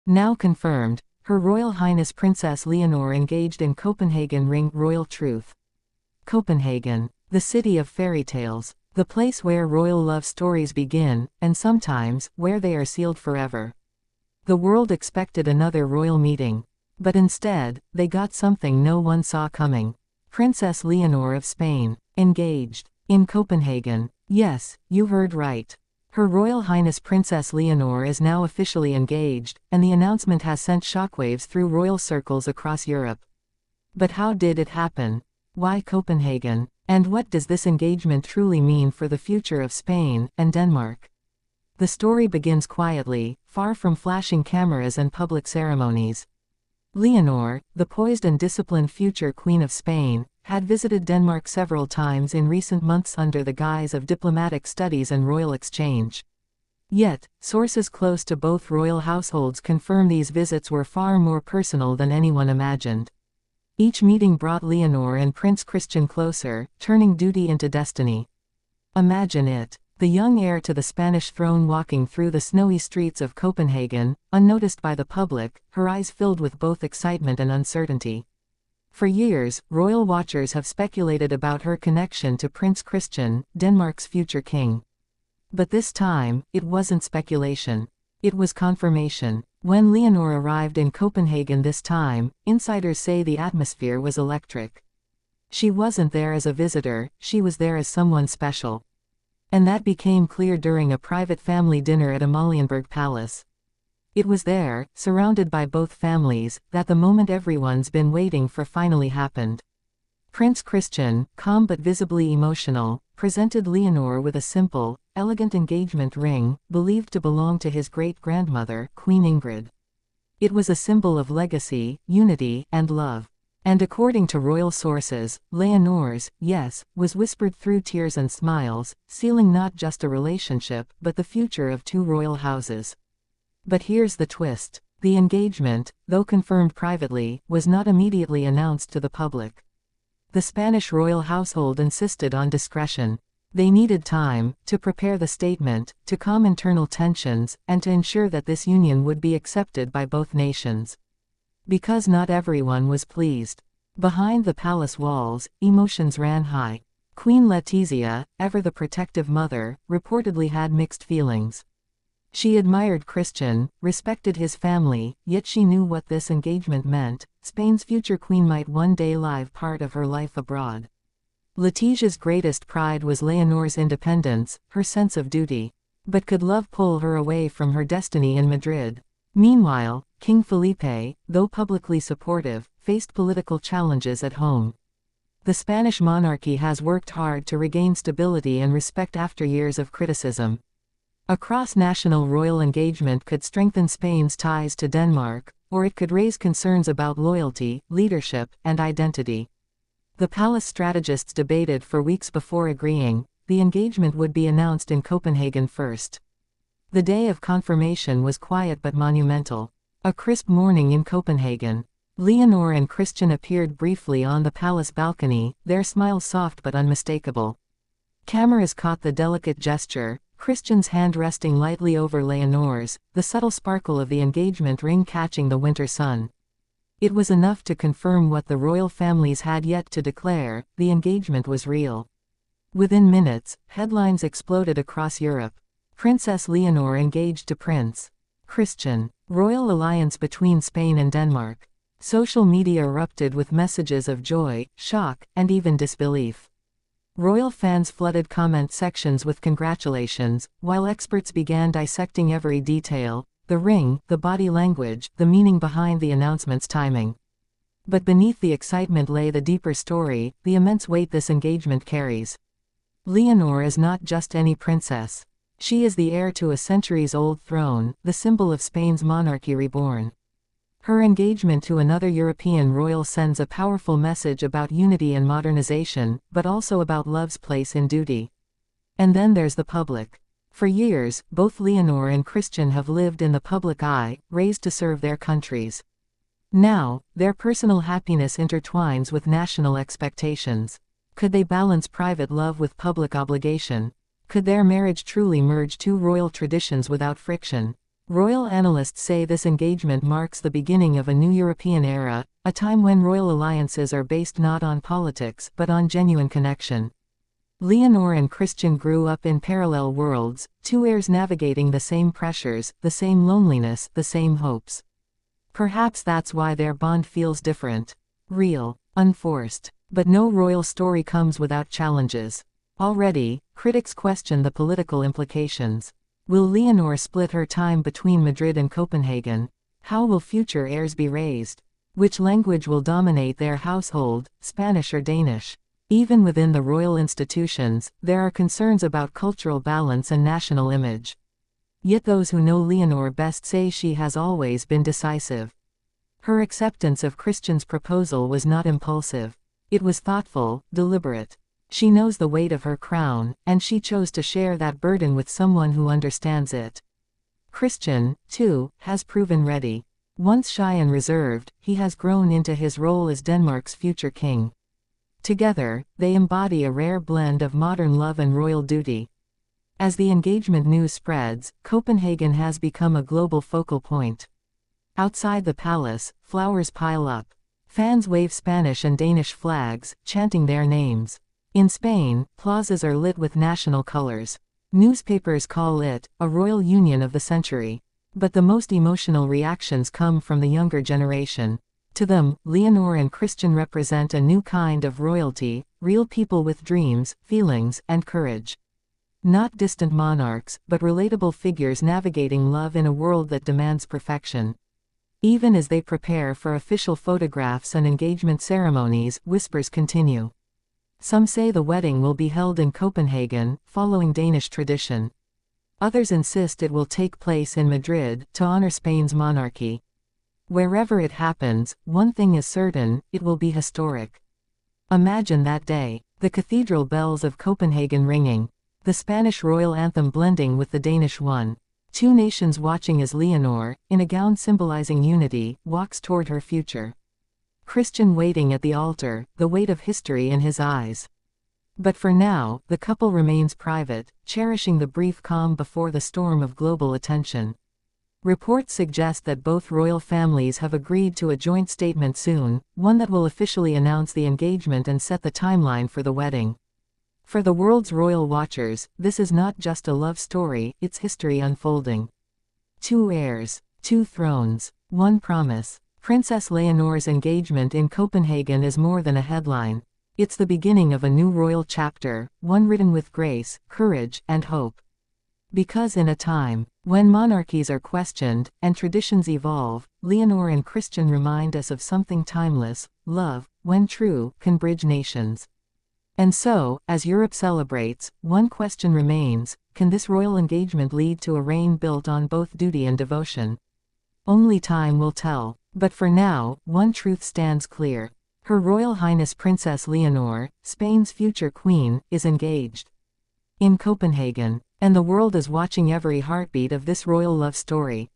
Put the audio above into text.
Now confirmed, Her Royal Highness Princess Leonor engaged in Copenhagen ring royal truth. Copenhagen, the city of fairy tales, the place where royal love stories begin, and sometimes, where they are sealed forever. The world expected another royal meeting. But instead, they got something no one saw coming. Princess Leonor of Spain, engaged. In Copenhagen. Yes, you heard right. Her Royal Highness Princess Leonor is now officially engaged, and the announcement has sent shockwaves through royal circles across Europe. But how did it happen? Why Copenhagen? And what does this engagement truly mean for the future of Spain and Denmark? The story begins quietly, far from flashing cameras and public ceremonies. Leonor, the poised and disciplined future Queen of Spain, had visited Denmark several times in recent months under the guise of diplomatic studies and royal exchange. Yet, sources close to both royal households confirm these visits were far more personal than anyone imagined. Each meeting brought Leonor and Prince Christian closer, turning duty into destiny. Imagine it. The young heir to the Spanish throne walking through the snowy streets of Copenhagen, unnoticed by the public, her eyes filled with both excitement and uncertainty. For years, royal watchers have speculated about her connection to Prince Christian, Denmark's future king. But this time, it wasn't speculation. It was confirmation. When Leonor arrived in Copenhagen this time, insiders say the atmosphere was electric. She wasn't there as a visitor, she was there as someone special. And that became clear during a private family dinner at Amalienborg Palace. It was there, surrounded by both families, that the moment everyone's been waiting for finally happened. Prince Christian, calm but visibly emotional, presented Leonor with a simple, elegant engagement ring, believed to belong to his great-grandmother, Queen Ingrid. It was a symbol of legacy, unity, and love. And according to royal sources, Leonor's yes was whispered through tears and smiles, sealing not just a relationship but the future of two royal houses. But here's the twist. The engagement, though confirmed privately, was not immediately announced to the public. The Spanish royal household insisted on discretion. They needed time to prepare the statement, to calm internal tensions, and to ensure that this union would be accepted by both nations. Because not everyone was pleased. Behind the palace walls, emotions ran high. Queen Letizia, ever the protective mother, reportedly had mixed feelings. She admired Christian, respected his family, yet she knew what this engagement meant. Spain's future queen might one day live part of her life abroad. Letizia's greatest pride was Leonor's independence, her sense of duty. But could love pull her away from her destiny in Madrid? Meanwhile, King Felipe, though publicly supportive, faced political challenges at home. The Spanish monarchy has worked hard to regain stability and respect after years of criticism. A cross-national royal engagement could strengthen Spain's ties to Denmark, or it could raise concerns about loyalty, leadership, and identity. The palace strategists debated for weeks before agreeing. The engagement would be announced in Copenhagen first. The day of confirmation was quiet but monumental. A crisp morning in Copenhagen. Leonor and Christian appeared briefly on the palace balcony, their smiles soft but unmistakable. Cameras caught the delicate gesture, Christian's hand resting lightly over Leonor's, the subtle sparkle of the engagement ring catching the winter sun. It was enough to confirm what the royal families had yet to declare: the engagement was real. Within minutes, headlines exploded across Europe. Princess Leonor engaged to Prince Christian. Royal alliance between Spain and Denmark. Social media erupted with messages of joy, shock, and even disbelief. Royal fans flooded comment sections with congratulations, while experts began dissecting every detail: the ring, the body language, the meaning behind the announcement's timing. But beneath the excitement lay the deeper story, the immense weight this engagement carries. Leonor is not just any princess. She is the heir to a centuries-old throne, the symbol of Spain's monarchy reborn. Her engagement to another European royal sends a powerful message about unity and modernization, but also about love's place in duty. And then there's the public. For years, both Leonor and Christian have lived in the public eye, raised to serve their countries. Now, their personal happiness intertwines with national expectations. Could they balance private love with public obligation? Could their marriage truly merge two royal traditions without friction? Royal analysts say this engagement marks the beginning of a new European era, a time when royal alliances are based not on politics but on genuine connection. Leonor and Christian grew up in parallel worlds, two heirs navigating the same pressures, the same loneliness, the same hopes. Perhaps that's why their bond feels different. Real, unforced. But no royal story comes without challenges. Already, critics question the political implications. Will Leonor split her time between Madrid and Copenhagen? How will future heirs be raised? Which language will dominate their household, Spanish or Danish? Even within the royal institutions, there are concerns about cultural balance and national image. Yet those who know Leonor best say she has always been decisive. Her acceptance of Christian's proposal was not impulsive. It was thoughtful, deliberate. She knows the weight of her crown, and she chose to share that burden with someone who understands it. Christian, too, has proven ready. Once shy and reserved, he has grown into his role as Denmark's future king. Together, they embody a rare blend of modern love and royal duty. As the engagement news spreads, Copenhagen has become a global focal point. Outside the palace, flowers pile up. Fans wave Spanish and Danish flags, chanting their names. In Spain, plazas are lit with national colors. Newspapers call it a royal union of the century. But the most emotional reactions come from the younger generation. To them, Leonor and Christian represent a new kind of royalty, real people with dreams, feelings, and courage. Not distant monarchs, but relatable figures navigating love in a world that demands perfection. Even as they prepare for official photographs and engagement ceremonies, whispers continue. Some say the wedding will be held in Copenhagen, following Danish tradition. Others insist it will take place in Madrid, to honor Spain's monarchy. Wherever it happens, one thing is certain, it will be historic. Imagine that day, the cathedral bells of Copenhagen ringing, the Spanish royal anthem blending with the Danish one. Two nations watching as Leonor, in a gown symbolizing unity, walks toward her future. Christian waiting at the altar, the weight of history in his eyes. But for now, the couple remains private, cherishing the brief calm before the storm of global attention. Reports suggest that both royal families have agreed to a joint statement soon, one that will officially announce the engagement and set the timeline for the wedding. For the world's royal watchers, this is not just a love story, it's history unfolding. Two heirs, two thrones, one promise. Princess Leonor's engagement in Copenhagen is more than a headline. It's the beginning of a new royal chapter, one written with grace, courage, and hope. Because in a time when monarchies are questioned, and traditions evolve, Leonor and Christian remind us of something timeless: love, when true, can bridge nations. And so, as Europe celebrates, one question remains: can this royal engagement lead to a reign built on both duty and devotion? Only time will tell. But for now, one truth stands clear. Her Royal Highness Princess Leonor, Spain's future queen, is engaged. In Copenhagen. And the world is watching every heartbeat of this royal love story.